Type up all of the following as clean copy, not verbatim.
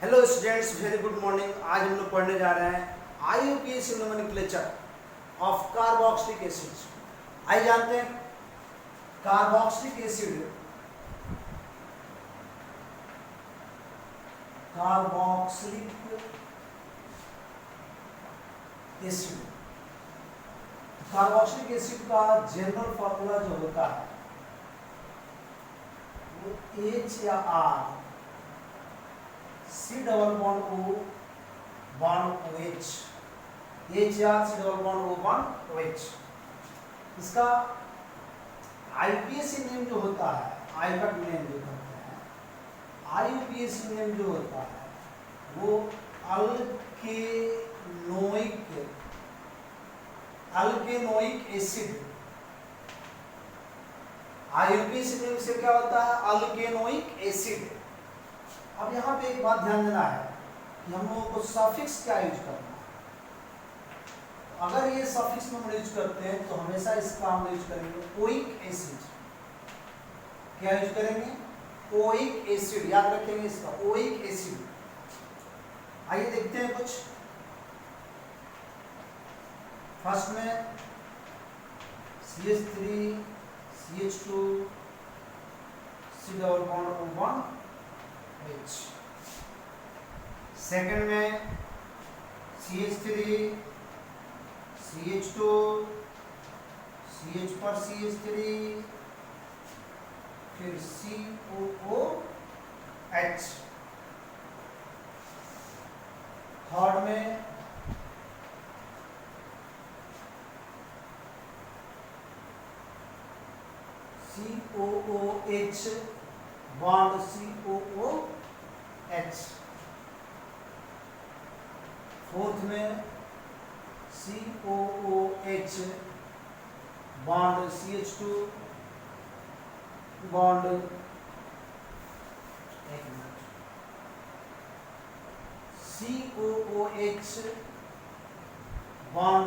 Hello students, very good morning. आज हम लोग पढ़ने जा रहे हैं IUPAC nomenclature of carboxylic acids. आइए जानते हैं carboxylic acid. Carboxylic acid carboxylic acid का जनरल फॉर्मूला जो होता है वो H या R C double bond O bond OH, H या C double bond O bond OH। इसका IUPAC नेम जो होता है, आइपैक नेम जो करते हैं, IUPAC नेम जो होता है वो अल्केनोइक एसिड। IUPAC नेम से क्या होता है? अल्केनोइक एसिड। अब यहाँ पे एक बात ध्यान देना है कि हम लोगों को सफिक्स क्या यूज करना है। अगर ये सफिक्स में हम यूज करते हैं तो हमेशा इसका हम यूज करेंगे ओइक एसिड। क्या यूज करेंगे? Oic acid. याद रखेंगे इसका, ओइक एसिड। आइए देखते हैं कुछ। फर्स्ट में CH3 CH2 C double bond O bond H। Second में CH3 CH2 CH पर CH3 फिर COOH। थर्ड में COOH बॉन्ड COOH। फोर्थ में COOH बॉन्ड CH2 बॉन्ड, एक मिनट, COOH बॉन्ड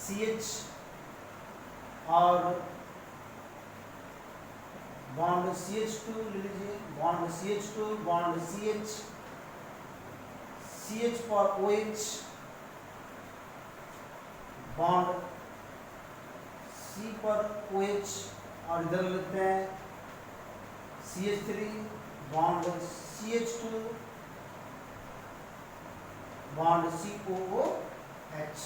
CH और बॉन्ड CH2 ले लीजिए, bond CH2 bond CH, CH पर OH बॉन्ड C पर OH, और इधर लेते हैं CH3 bond CH2 bond COOH।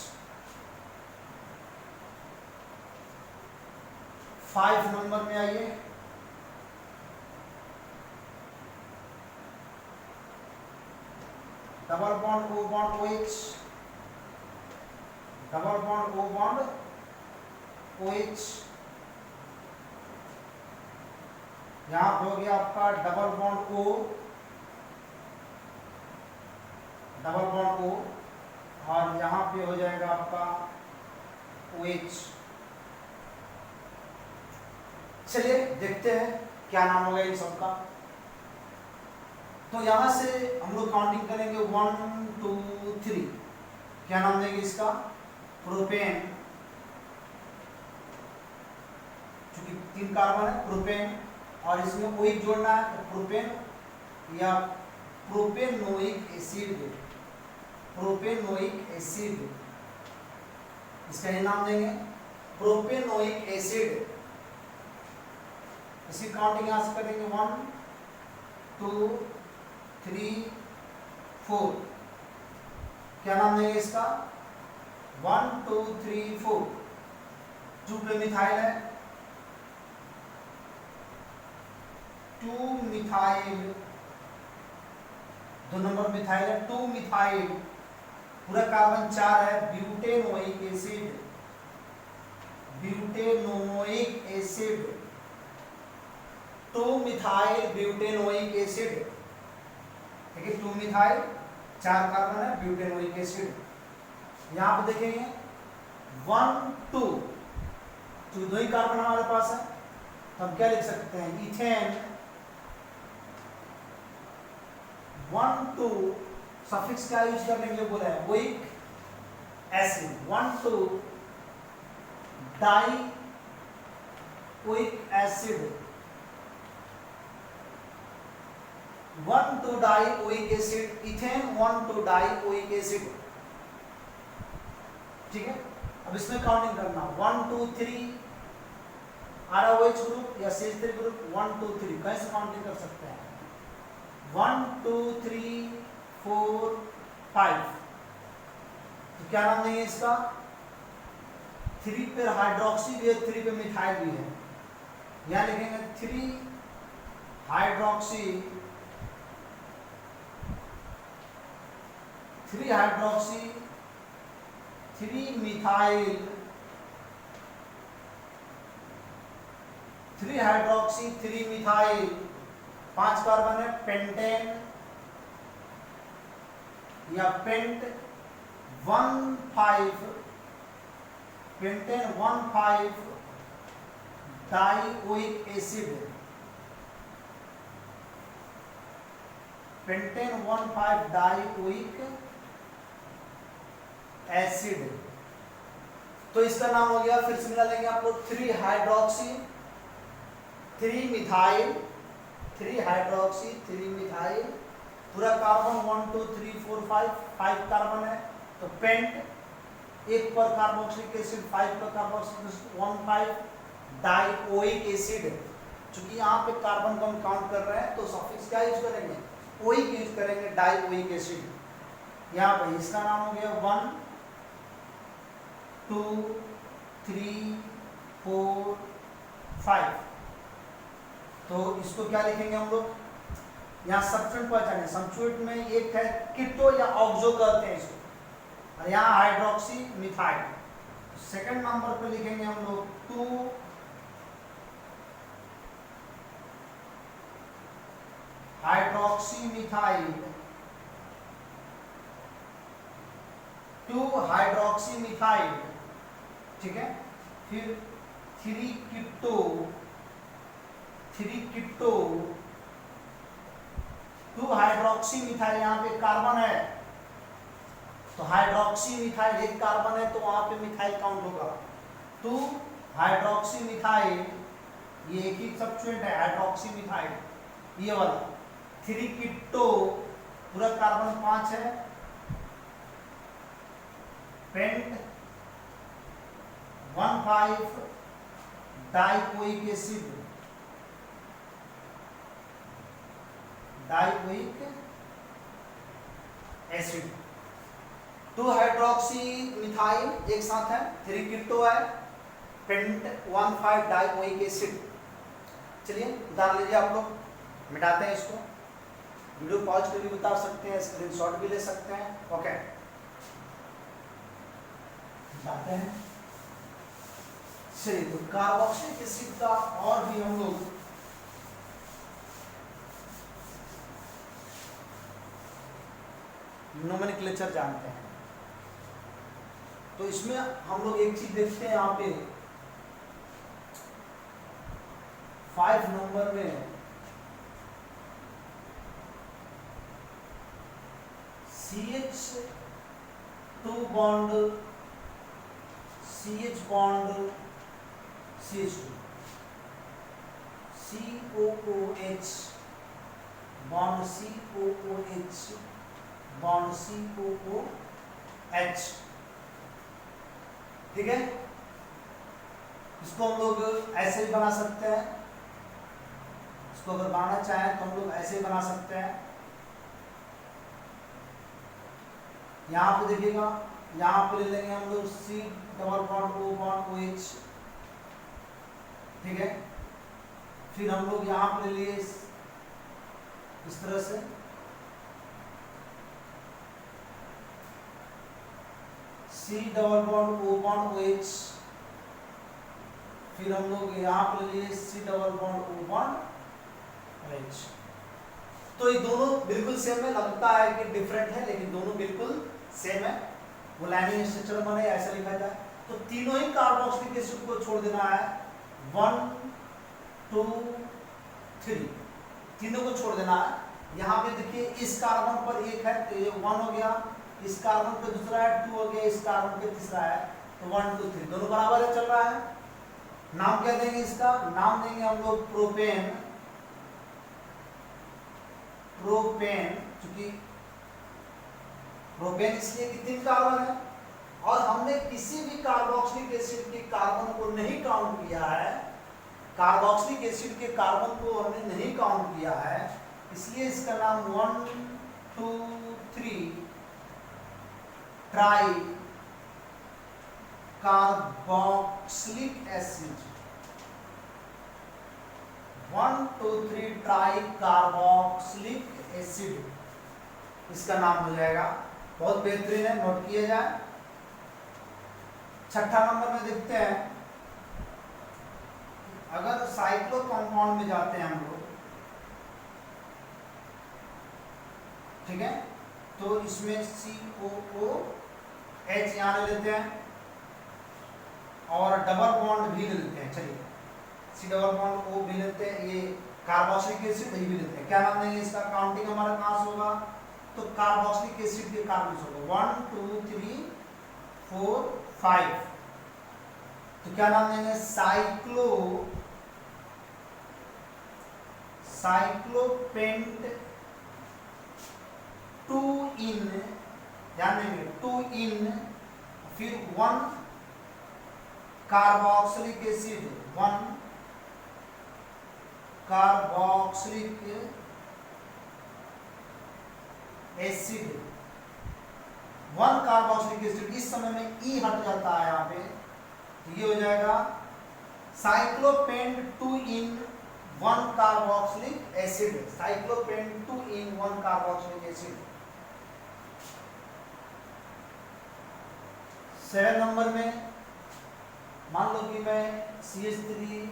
5 number में आइए। Double bond O bond OH, double bond O bond OH। यहां हो गया आपका double bond O, double bond O, और यहां पे हो जाएगा आपका OH। चलिए देखते हैं क्या नाम होगा इन सबका। तो यहां से हम लोग काउंटिंग करेंगे 1 2 3। क्या नाम देंगे इसका? प्रोपेन, चूंकि 3 कार्बन है, प्रोपेन। और इसमें OH जोड़ना है तो प्रोपेन या प्रोपेनोइक एसिड, प्रोपेनोइक एसिड, इसका ही नाम देंगे प्रोपेनोइक एसिड। इसकी काउंटिंग यहां से करेंगे 1 2 3 4। क्या नाम देंगे इसका? 1 2 3 4। 2 पे मिथाइल है, 2 मिथाइल, 2 नंबर मिथाइल है, 2 मिथाइल। पूरा कार्बन 4 है, butanoic acid, butanoic acid, 2 methyl butanoic acid. देखिए 2 मिथाइल, 4 कार्बन है, ब्यूटेनोइक एसिड। यहां पे देखेंगे 1 2, तो 2 ही कार्बन हमारे पास है, तो हम क्या लिख सकते हैं? इथेन 1 2, सफिक्स क्या यूज करने के लिए बोला है? Oic acid. 1 2 die oic acid, 1,2 dioic acid, ethane 1,2 dioic acid. ठीक है, अब इसमें काउंटिंग करना 1 2 3 ROH ग्रुप या CH3 ग्रुप 1 2 3 कैसे काउंटिंग कर सकते हैं 1 2 3 4 5। तो क्या नाम देंगे इसका 3 पे हाइड्रोक्सी भी है 3 पे मिथाइल भी है, यहाँ लिखेंगे 3 hydroxy 3 hydroxy 3 methyl 3 hydroxy 3 methyl 5 carbon है पेंटेन या pent 1,5 pentane 1,5 dioic acid, pentane 1,5 dioic acid. तो इसका नाम हो गया, फिर से मिला लेंगे आप लोग 3 हाइड्रोक्सी 3 मिथाइल 3 हाइड्रोक्सी 3 मिथाइल, पूरा कार्बन 1 2 3 4 5 कार्बन है, तो पेंट एक पर कार्बोक्सिलिक एसिड 5 पर कार्बोक्सिलिक एसिड 1,5 डाइओइक एसिड। चूंकि यहाँ पे कार्बन को हम काउंट कर रहे हैं तो सफिक्स क्या यूज करेंगे ओइक यूज करेंगे, डाइओइक एसिड। यहाँ पे इसका नाम हो गया 1 2 3 4 5। तो इसको क्या लिखेंगे हम लोग, यहाँ सब्स्टिट्यूएंट पहचाने, सब्स्टिट्यूएंट में एक है कीटो या ऑक्सो कहते हैं इसको, और यहाँ हाइड्रोक्सी मिथाइल। सेकंड नंबर पे लिखेंगे हम लोग 2 हाइड्रोक्सी मिथाइल 2 हाइड्रोक्सी मिथाइल, ठीक है। फिर 3 कीटो 2 हाइड्रोक्सी मिथाइल, यहाँ पे कार्बन है तो हाइड्रोक्सी मिथाइल एक कार्बन है तो वहां पे मिथाइल काउंट होगा। 2 हाइड्रोक्सी मिथाइल, ये एक ही सब्स्टिट्यूएंट है हाइड्रोक्सी मिथाइल ये वाला। 3 कीटो पूरा कार्बन 5 है, pent 1,5 dioic acid, dioic acid. 2 hydroxy methyl एक साथ है, 3 कीटो है, पेंट 1,5 डाइओइक एसिड। चलिए उतार लीजिए आप लोग, मिटाते हैं इसको, वीडियो पॉज करके भी उतार सकते हैं, स्क्रीनशॉट भी ले सकते हैं। ओके मिटाते हैं। चलिए तो कार्बोक्सिलिक एसिड का और भी हम लोग नोमेनक्लेचर जानते हैं। तो इसमें हम लोग एक चीज देखते हैं, यहाँ पे 5 नंबर में CH2 bond CH bond CH2 COOH bond COOH bond COOH, ठीक है। इसको हम लोग ऐसे भी बना सकते हैं, इसको अगर बनाना चाहें तो हम लोग ऐसे ही बना सकते हैं। यहाँ पे देखिएगा, यहाँ पे ले लेंगे हम लोग C double bond O bond OH, ठीक है। फिर हम लोग यहाँ पे ले लिए इस तरह से, C double bond O bond OH, फिर हम लोग यहाँ पे ले लिए C double bond O bond OH। तो ये दोनों बिल्कुल सेम है, लगता है कि डिफरेंट है लेकिन दोनों बिल्कुल सेम है। वो लाइनिंग स्ट्रक्चर बने ऐसा लिखा जाए तो तीनों ही कार्बोक्सिलिक एसिड को छोड़ देना है, 1 2 3 तीनों को छोड़ देना है। यहाँ पे देखिए इस कार्बन पर एक है तो ये 1 हो गया, इस कार्बन पे दूसरा है 2 हो गया, इस कार्बन पे तीसरा है तो 1 2 3 दोनों बराबर है, चल रहा है। नाम क्या देंगे इसका, नाम देंगे हम लोग प्रोपेन प्रोपेन, क्योंकि प्रोपेन इसलिए कि 3 कार्बन है और हमने किसी भी कार्बोक्सिलिक एसिड के कार्बन को नहीं काउंट किया है, कार्बोक्सिलिक एसिड के कार्बन को हमने नहीं काउंट किया है, इसलिए इसका नाम 1 2 3 try carboxylic acid, 1 2 3 try carboxylic acid इसका नाम हो जाएगा। बहुत बेहतरीन है, नोट किया जाए। छठा नंबर में देखते हैं, अगर साइक्लो कंपाउंड में जाते हैं हम लोग, ठीक है, तो इसमें COOH यहाँ ले लेते हैं और डबल बॉन्ड भी ले लेते हैं। चलिए C डबल बॉन्ड O भी लेते हैं, ये कार्बोक्सिलिक एसिड भी लेते हैं। क्या नाम देंगे इसका? काउंटिंग हमारा कहाँ से होगा? तो कार्बोक्सिलिक एसिड के कार्बन होगा 1 2 3 4 5, तो क्या नाम देंगे? साइक्लोपेंट 2 इन, ध्यान देंगे 2 इन, फिर 1 carboxylic acid, 1 carboxylic acid, 1 carboxylic acid. इस समय में ई हट जाता है यहाँ पे, तो ये हो जाएगा साइक्लोपेंट 2 इन 1 कार्बोक्सिलिक एसिड, साइक्लोपेंट 2 इन 1 कार्बोक्सिलिक एसिड। 7 नंबर में मान लो कि मैं CH3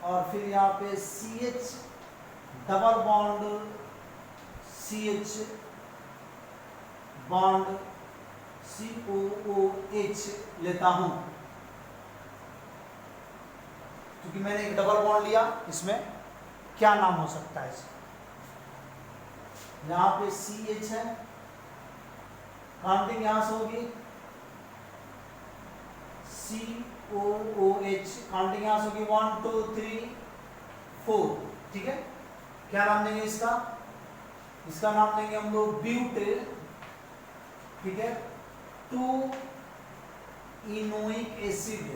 और फिर यहाँ पे CH double bond CH bond COOH लेता हूं, क्योंकि मैंने एक डबल बॉन्ड लिया, इसमें क्या नाम हो सकता है इसका? यहां पे CH है, काउंटिंग यहां से होगी COOH, काउंटिंग यहां से होगी 1 2 3 4, ठीक है। क्या नाम देंगे इसका? इसका नाम देंगे हम लोग ब्यूट, ठीक है, 2 इनोइक एसिड,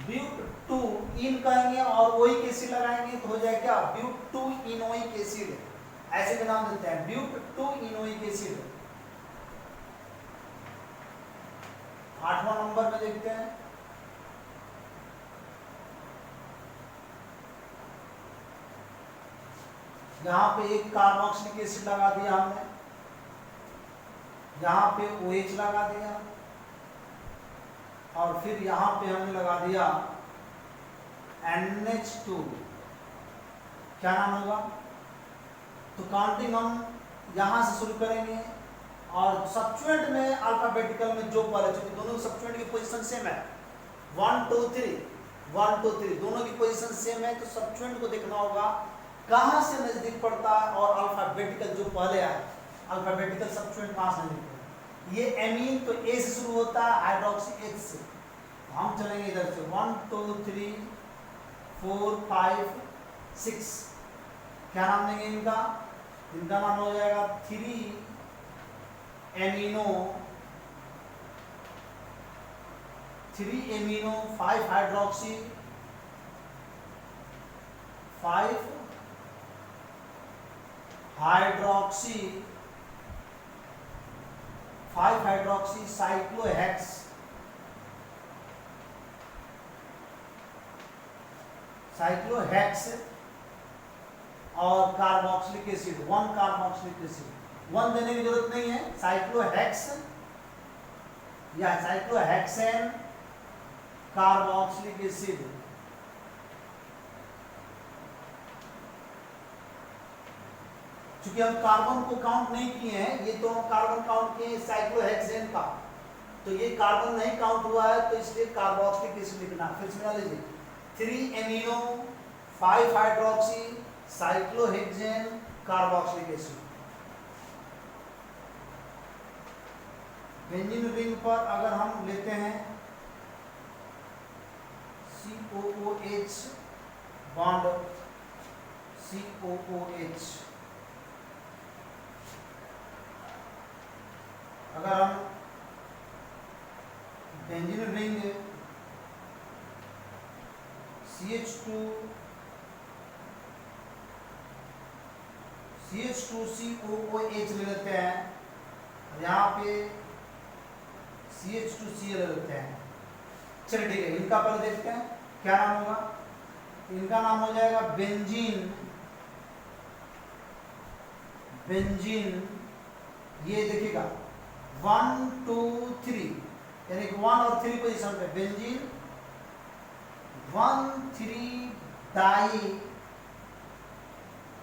ब्यूट 2 इन कहेंगे और ओइक एसिड लगाएंगे तो हो जाएगा क्या? ब्यूट 2 इनोइक एसिड, ऐसे भी नाम देते हैं, ब्यूट 2 इनोइक एसिड। 8वां नंबर में देखते हैं, यहां पे एक कार्बोक्सिलिक एसिड लगा दिया हमने, यहां पे OH लगा दिया और फिर यहां पे हमने लगा दिया NH2, क्या नाम होगा? तो काउंटिंग हम यहां से शुरू करेंगे और सब्स्टिट्यूएंट में अल्फाबेटिकल में जो पहले, चूंकि दोनों की सब्स्टिट्यूएंट की पोजीशन सेम है, 1 2 3 1 2 3 दोनों की पोजीशन सेम है, तो सब्स्टिट्यूएंट को देखना होगा कहां से नजदीक पड़ता है और अल्फाबेटिकल जो पहले आए, अल्फाबेटिकल सब्स्टिट्यूएंट कहां से नजदीक पड़ता है। ये एमीन तो A से शुरू होता है, हाइड्रोक्सी H से, हम चलेंगे इधर से 1 2 3 4 5 6, क्या नाम देंगे इनका? इनका नाम हो जाएगा 3 एमिनो 5 हाइड्रोक्सी 5 हाइड्रोक्सी 5 हाइड्रोक्सी साइक्लोहेक्स, साइक्लोहेक्स और कार्बोक्सिलिक एसिड 1 कार्बोक्सिलिक एसिड, 1 देने की जरूरत नहीं है, साइक्लोहेक्स या साइक्लोहेक्सेन कार्बोक्सिलिक एसिड। चूंकि हम कार्बन को काउंट नहीं किए हैं, ये तो हम कार्बन काउंट किए हैं साइक्लोहेक्सेन का, तो ये कार्बन नहीं काउंट हुआ है, तो इसलिए कार्बोक्सिलिक एसिड लिखना। फिर से लीजिए 3 amino 5 hydroxy cyclohexane carboxylic acid. Benzene ring पर अगर हम लेते हैं COOH बॉन्ड COOH। अगर हम बेंजीन रिंग CH2COOH ले लेते हैं, यहाँ पे CH2Cl ले लेते हैं। चलिए ठीक है, इनका पहले देखते हैं क्या नाम होगा। इनका नाम हो जाएगा बेंजीन। ये देखिएगा 1 2 3 यानी कि 1 और 3 पोजीशन पे benzene 1,3 di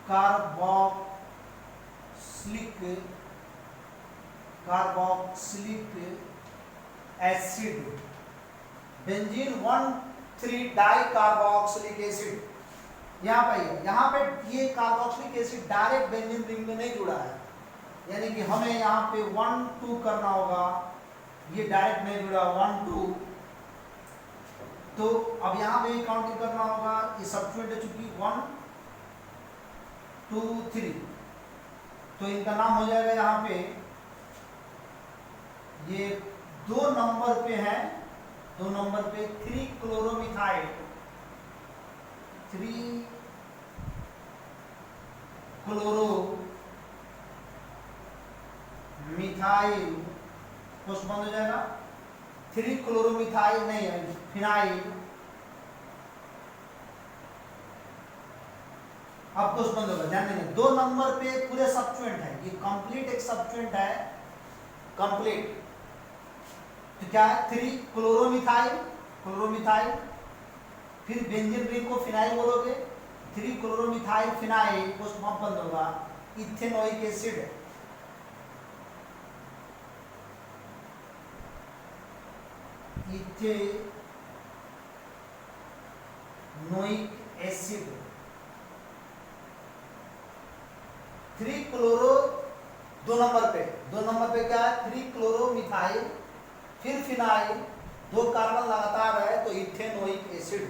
carboxylic acid. Benzene 1,3 di carboxylic acid. यहाँ पे ये carboxylic acid direct benzene ring में नहीं जुड़ा है, यानी कि हमें यहाँ पे 1 2 करना होगा। ये डायरेक्ट नहीं जुड़ा 1 2, तो अब यहाँ पे काउंटिंग करना होगा। ये सब्स्टिट्यूएंट है चूंकि 1 2 3, तो इनका नाम हो जाएगा यहाँ पे, ये 2 नंबर पे है, 2 नंबर पे 3 क्लोरोमिथाइल, 3 क्लोरोमिथाइल पोस्ट बंद हो जाएगा। 3 क्लोरोमिथाइल नहीं है, फिनाइल। अब पोस्ट बंद होगा, ध्यान देंगे 2 नंबर पे पूरे सब्स्टिट्यूएंट है, ये कंप्लीट एक सब्स्टिट्यूएंट है, कंप्लीट। तो क्या है 3 क्लोरोमिथाइल, फिर बेंजीन रिंग को फिनाइल बोलोगे, 3 क्लोरोमिथाइल फिनाइल पोस्ट बंद होगा, ethanoic acid. Ethanoic acid 3 chloro 2 number पे क्या है 3 क्लोरोमिथाइल, फिर फिनाइल, 2 कार्बन लगातार है तो इथेनोइक एसिड।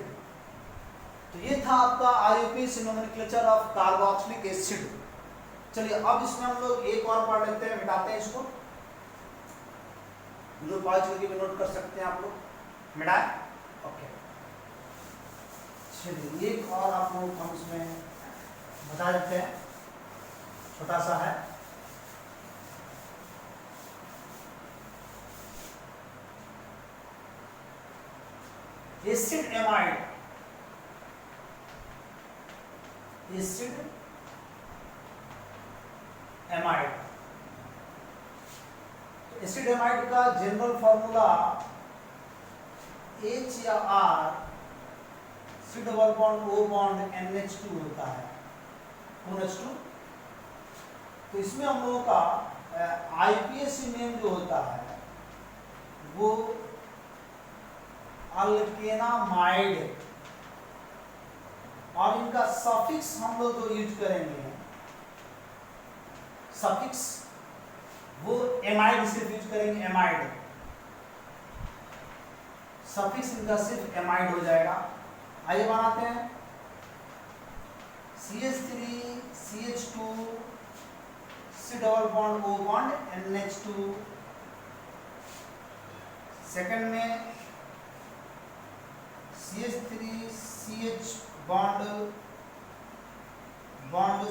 तो ये था आपका IUPAC nomenclature of carboxylic acid. चलिए अब इसमें हम लोग एक और पढ़ लेते हैं, मिटाते हैं इसको। जो पाँच करके भी नोट कर सकते हैं आप लोग, मिटाए। ओके, चलिए एक और आप लोग हम इसमें बता देते हैं, छोटा सा है। एसिड एमाइड, एसिड एमाइड का जनरल फॉर्मूला H या R C double bond O bond NH2 होता है, NH2। तो इसमें हम लोगों का IUPAC नेम जो होता है वो अल्केनामाइड, और इनका सफिक्स हम लोग जो यूज करेंगे, सफिक्स वो एमाइड सिर्फ यूज करेंगे, एमाइड। सफिक्स इनका सिर्फ एमाइड हो जाएगा। आइए बनाते हैं CH3 CH2 C double bond O bond NH2। Second में CH3 CH bond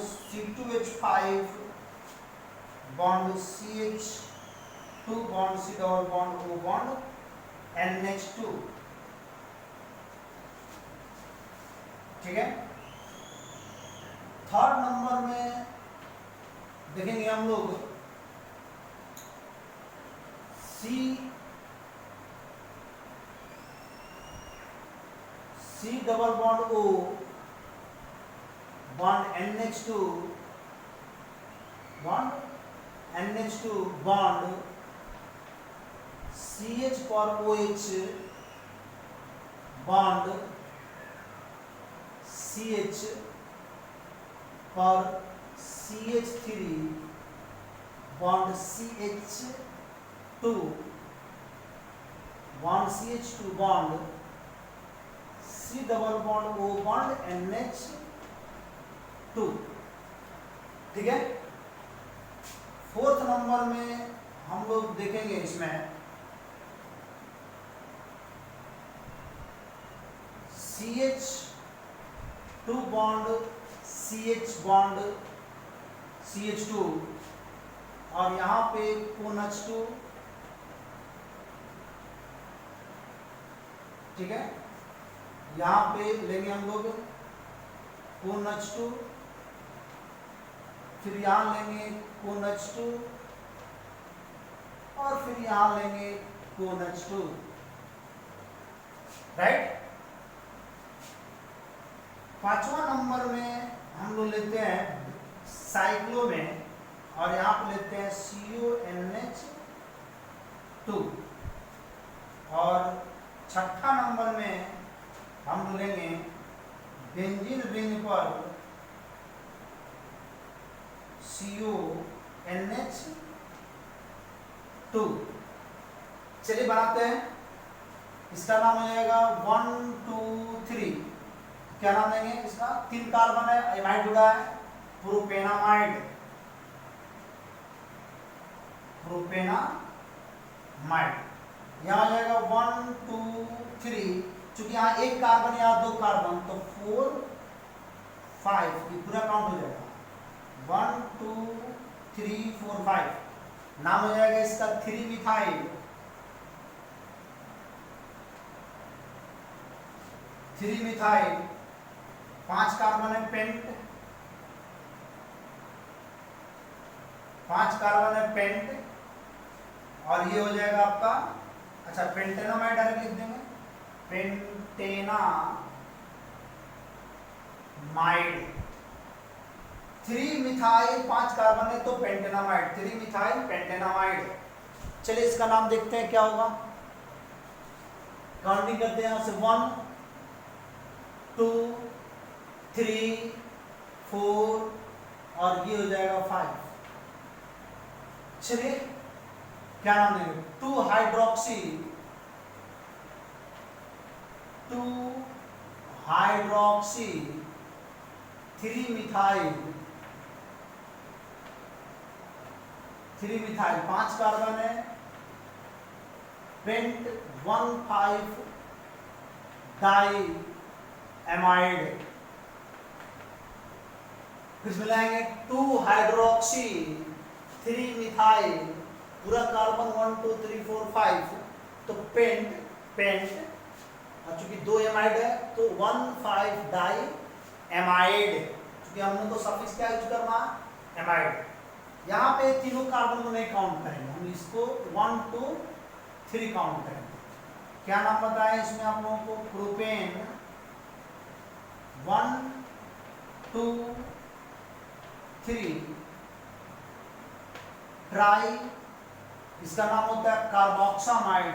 C2H5 bond CH2 bond C double bond O bond NH2। ठीक है। थर्ड नंबर में देखेंगे हम लोग C double bond O bond NH2 bond CH पर OH bond CH पर CH3 bond CH2 bond C double bond O bond NH2। ठीक है। फोर्थ नंबर में हम लोग देखेंगे इसमें CH2 bond CH bond CH2 और यहाँ पे CONH2, ठीक है। यहाँ पे लेंगे हम लोग CONH2, फिर यहाँ लेंगे CONH2 और फिर यहाँ लेंगे CONH2, राइट। पांचवा नंबर में हम लोग लेते हैं साइक्लो में और यहाँ पे लेते हैं CONH2 और छठा नंबर में हम लोग लेंगे बेंजीन रिंग पर CONH2। चलिए बनाते हैं। इसका नाम हो जाएगा 1 2 3। क्या नाम देंगे इसका? 3 कार्बन है, एमाइड जुड़ा है, प्रोपेनामाइड। प्रोपेनामाइड यहाँ हो जाएगा 1 2 3। चूंकि यहाँ एक कार्बन या 2 कार्बन तो 4 5 ये पूरा काउंट हो जाएगा। 1 2 3 4 5 नाम हो जाएगा इसका 3 मिथाइल। 3 मिथाइल 5 कार्बन है पेंट, 5 कार्बन है पेंट और ये हो जाएगा आपका, अच्छा पेंटेनामाइड डायरेक्ट लिख देंगे, पेंटेनामाइड। 3 मिथाइल 5 कार्बन है तो पेंटेनामाइड, 3 मिथाइल पेंटेनामाइड। चलिए इसका नाम देखते हैं क्या होगा। काउंटिंग करते हैं यहाँ से 1 2 3 4 और ये हो जाएगा 5। चलिए क्या नाम देंगे? 2 हाइड्रोक्सी 3 मिथाइल 5 कार्बन है, पेंट 1 5 डाई एमाइड। फिर मिलाएंगे 2 हाइड्रोक्सी 3 मिथाइल, पूरा कार्बन 1 2 3 4 5 तो पेंट और चूंकि 2 एमाइड है तो 1 5 डाई एमाइड। क्योंकि हमने तो सफिक्स क्या यूज करना है? एमाइड। यहाँ पे तीनों कार्बन को नहीं काउंट करेंगे, हम इसको 1 2 3 काउंट करेंगे। क्या नाम बताएं इसमें आप लोगों को? प्रोपेन 1 2 3 ट्राई, इसका नाम होता है कार्बोक्सामाइड।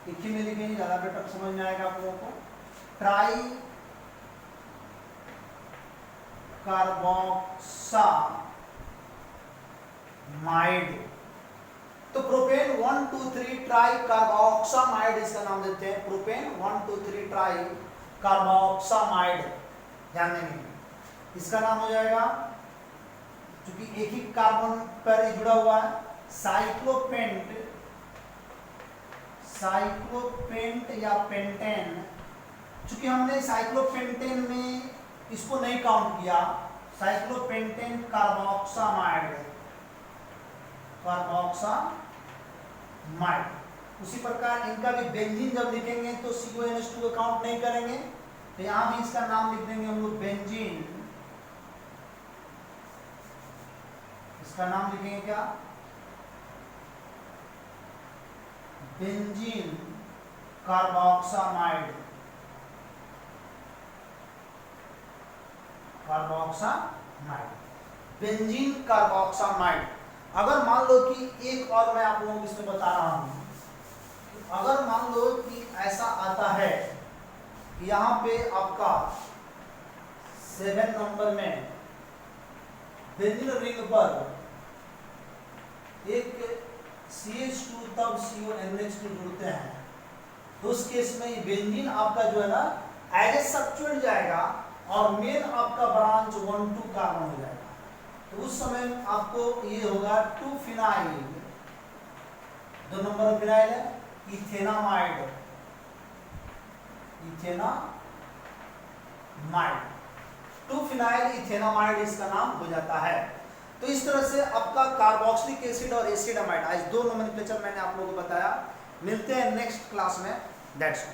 एक ही में लिखेंगे, ज्यादा बेटर समझ में आएगा आप लोगों को। Try carboxamide. तो प्रोपेन 1 2 3 ट्राई कार्बोक्सामाइड इसका नाम देते हैं। प्रोपेन 1 2 3 ट्राई कार्बोक्सामाइड ध्यान देंगे। इसका नाम हो जाएगा, क्योंकि एक ही कार्बन पर जुड़ा हुआ है, साइक्लोपेंट या पेंटेन। चूंकि हमने साइक्लोपेंटेन में इसको नहीं काउंट किया, साइक्लोपेंटेन कार्बोक्सामाइड। उसी प्रकार इनका भी बेंजीन जब लिखेंगे तो CONH2 को काउंट नहीं करेंगे, तो यहां भी इसका नाम लिख देंगे हम लोग बेंजीन। इसका नाम लिखेंगे क्या? Benzene carboxamide. Benzene carboxamide. अगर मान लो कि एक और मैं आप लोगों को इसमें बता रहा हूं, अगर मान लो कि ऐसा आता है कि यहाँ पे आपका 7 नंबर में बेंजीन रिंग पर एक CH2 तब CONH2 जुड़ते हैं, तो तो उस केस में बेंजीन आपका जो है ना एज ए सब्स्टिट्यूएंट जाएगा और मेन आपका ब्रांच 1,2 कार्बन हो जाएगा। तो उस समय आपको ये होगा 2 फिनाइल, 2 नंबर फिनाइल है इथेनामाइड, इथेनामाइड 2 फिनाइल इथेनामाइड इसका नाम हो जाता है। तो इस तरह से आपका कार्बोक्सिलिक एसिड और एसिडामाइड आज 2 नोमेनक्लेचर मैंने आप लोगों को बताया। मिलते हैं नेक्स्ट क्लास में। That's all.